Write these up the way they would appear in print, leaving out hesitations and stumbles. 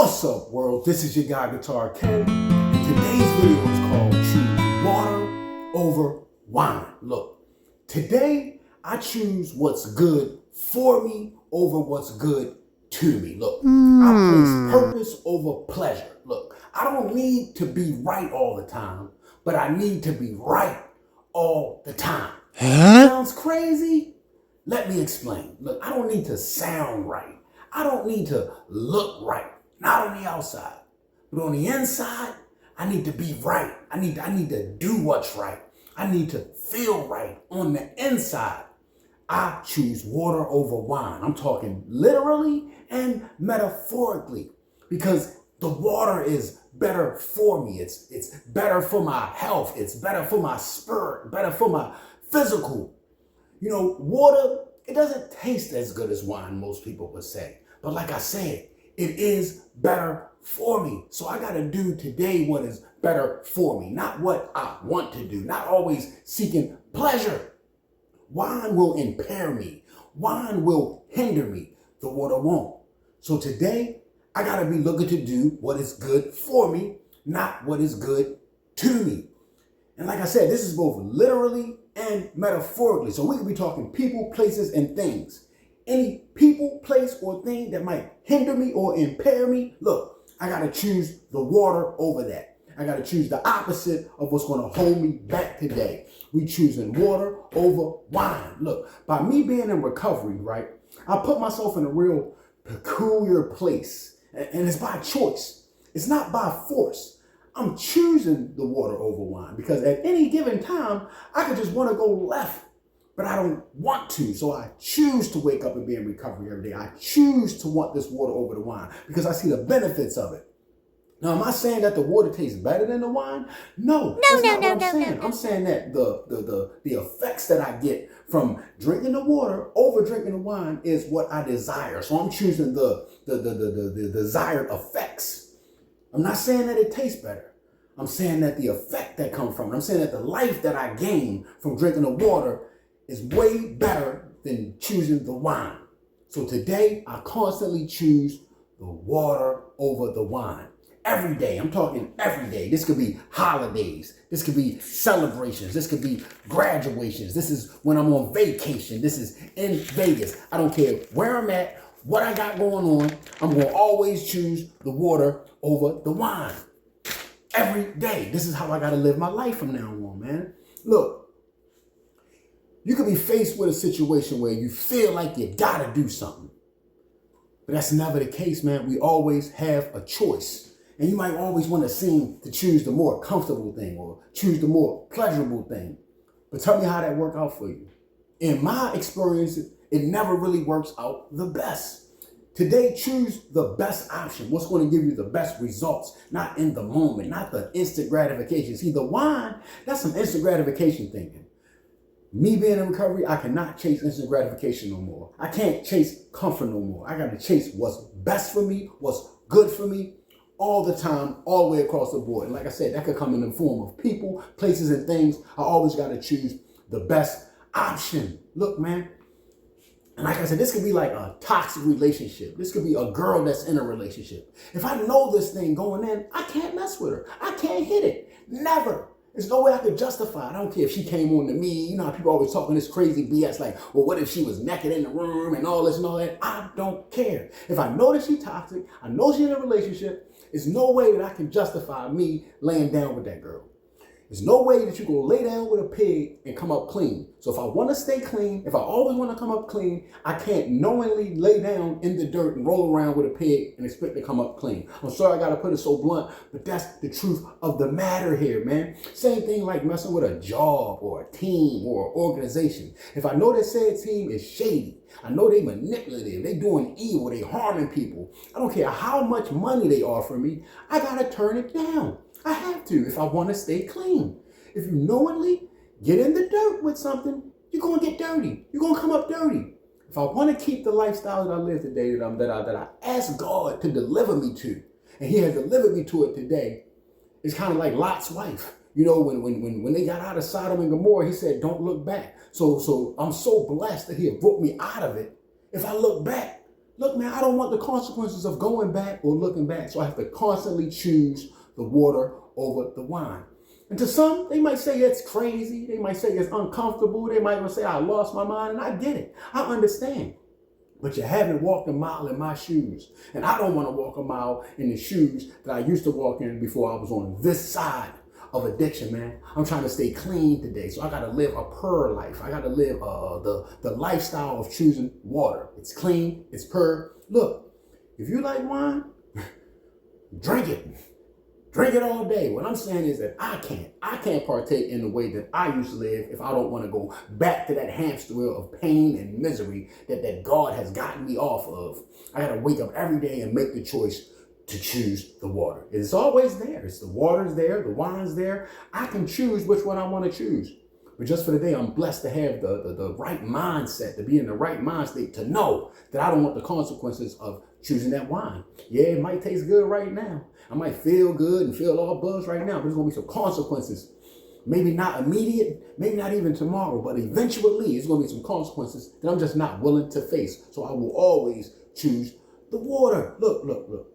What's up, world? This is your guy, Guitar Ken, and today's video is called Choose Water Over Wine. Look, today I choose what's good for me over what's good to me. Look, I place purpose over pleasure. Look, I don't need to be right all the time, but I need to be right all the time. Sounds crazy? Let me explain. Look, I don't need to sound right. I don't need to look right. Not on the outside, but on the inside, I need to be right. I need to do what's right. I need to feel right on the inside. I choose water over wine. I'm talking literally and metaphorically because the water is better for me. It's better for my health. It's better for my spirit, better for my physical. You know, water, it doesn't taste as good as wine, most people would say. But like I said, it is better for me. So I got to do today what is better for me, not what I want to do, not always seeking pleasure. Wine will impair me. Wine will hinder me. The water won't. So today I got to be looking to do what is good for me, not what is good to me. And like I said, this is both literally and metaphorically. So we could be talking people, places, and things. Any people, place, or thing that might hinder me or impair me, look, I got to choose the water over that. I got to choose the opposite of what's going to hold me back today. We choosing water over wine. Look, by me being in recovery, right, I put myself in a real peculiar place. And it's by choice. It's not by force. I'm choosing the water over wine because at any given time, I could just want to go left. But I don't want to, so I choose to wake up and be in recovery every day. I choose to want this water over the wine because I see the benefits of it. Now, am I saying that the water tastes better than the wine? No, that's not what I'm saying. I'm saying that the effects that I get from drinking the water over drinking the wine is what I desire. So I'm choosing the desired effects. I'm not saying that it tastes better. I'm saying that the effect that comes from it. I'm saying that the life that I gain from drinking the water is way better than choosing the wine. So today, I constantly choose the water over the wine. Every day, I'm talking every day. This could be holidays. This could be celebrations. This could be graduations. This is when I'm on vacation. This is in Vegas. I don't care where I'm at, what I got going on. I'm going to always choose the water over the wine. Every day. This is how I got to live my life from now on, man. Look. You could be faced with a situation where you feel like you gotta do something. But that's never the case, man. We always have a choice. And you might always want to seem to choose the more comfortable thing or choose the more pleasurable thing. But tell me how that worked out for you. In my experience, it never really works out the best. Today, choose the best option. What's going to give you the best results, not in the moment, not the instant gratification. See, the wine, that's some instant gratification thinking. Me being in recovery, I cannot chase instant gratification no more. I can't chase comfort no more. I got to chase what's best for me, what's good for me, all the time, all the way across the board. And like I said, that could come in the form of people, places, and things. I always got to choose the best option. Look, man. And like I said, this could be like a toxic relationship. This could be a girl that's in a relationship. If I know this thing going in, I can't mess with her. I can't hit it. Never. There's no way I could justify it. I don't care if she came on to me. You know how people always talking this crazy BS like, well, what if she was naked in the room and all this and all that? I don't care. If I know that she's toxic, I know she's in a relationship, there's no way that I can justify me laying down with that girl. There's no way that you go lay down with a pig and come up clean. So if I want to stay clean, if I always want to come up clean, I can't knowingly lay down in the dirt and roll around with a pig and expect to come up clean. I'm sorry I got to put it so blunt, but that's the truth of the matter here, man. Same thing like messing with a job or a team or an organization. If I know that said team is shady, I know they manipulative, they doing evil, they harming people. I don't care how much money they offer me, I got to turn it down. I have to if I want to stay clean. If you knowingly get in the dirt with something, you're going to get dirty. You're going to come up dirty. If I want to keep the lifestyle that I live today, that I ask God to deliver me to, and he has delivered me to it today, it's kind of like Lot's wife. You know, when they got out of Sodom and Gomorrah, he said, don't look back. So I'm so blessed that he had brought me out of it. If I look back, Look, man, I don't want the consequences of going back or looking back. So I have to constantly choose the water over the wine. And to some, they might say it's crazy. They might say it's uncomfortable. They might even say I lost my mind. And I get it. I understand. But you haven't walked a mile in my shoes. And I don't want to walk a mile in the shoes that I used to walk in before I was on this side of addiction, man. I'm trying to stay clean today. So I got to live a pure life. I got to live the lifestyle of choosing water. It's clean. It's pure. Look, if you like wine, drink it. Drink it all day. What I'm saying is that I can't partake in the way that I used to live if I don't want to go back to that hamster wheel of pain and misery that God has gotten me off of. I got to wake up every day and make the choice to choose the water. It's always there. It's the water's there, the wine's there. I can choose which one I want to choose. But just for the day, I'm blessed to have the right mindset, to be in the right mind state, to know that I don't want the consequences of choosing that wine. Yeah, it might taste good right now. I might feel good and feel all buzzed right now, but there's going to be some consequences. Maybe not immediate, maybe not even tomorrow, but eventually it's going to be some consequences that I'm just not willing to face. So I will always choose the water. Look.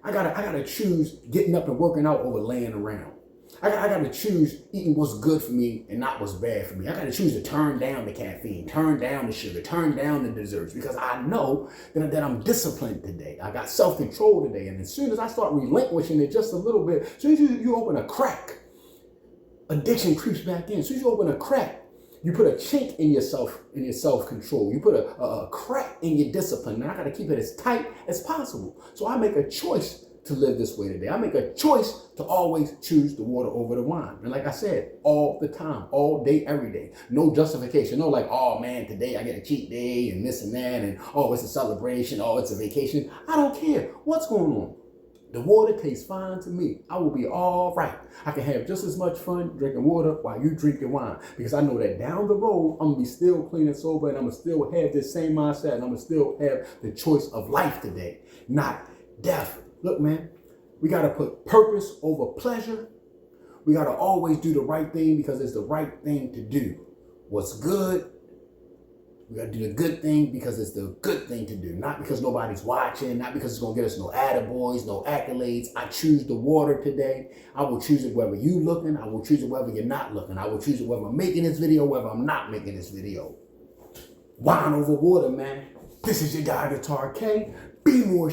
I gotta choose getting up and working out over laying around. I gotta choose eating what's good for me and not what's bad for me. I gotta choose to turn down the caffeine, turn down the sugar, turn down the desserts, because I know that I'm disciplined today. I got self-control today. And as soon as I start relinquishing it just a little bit, as soon as you open a crack, addiction creeps back in. As soon as you open a crack, you put a chink in your self-control. You put a crack in your discipline. And I got to keep it as tight as possible. So I make a choice to live this way today. I make a choice to always choose the water over the wine. And like I said, all the time, all day, every day. No justification. No like, oh man, today I get a cheat day and this and that. And oh, it's a celebration. Oh, it's a vacation. I don't care. What's going on? The water tastes fine to me. I will be all right. I can have just as much fun drinking water while you drinking wine, because I know that down the road, I'm going to be still clean and sober, and I'm going to still have this same mindset, and I'm going to still have the choice of life today, not death. Look, man, we got to put purpose over pleasure. We got to always do the right thing because it's the right thing to do. What's good, we got to do the good thing because it's the good thing to do, not because nobody's watching, not because it's going to get us no attaboys, no accolades. I choose the water today. I will choose it whether you looking. I will choose it whether you're not looking. I will choose it whether I'm making this video, whether I'm not making this video. Wine over water, man. This is your guy, Guitar K. Be more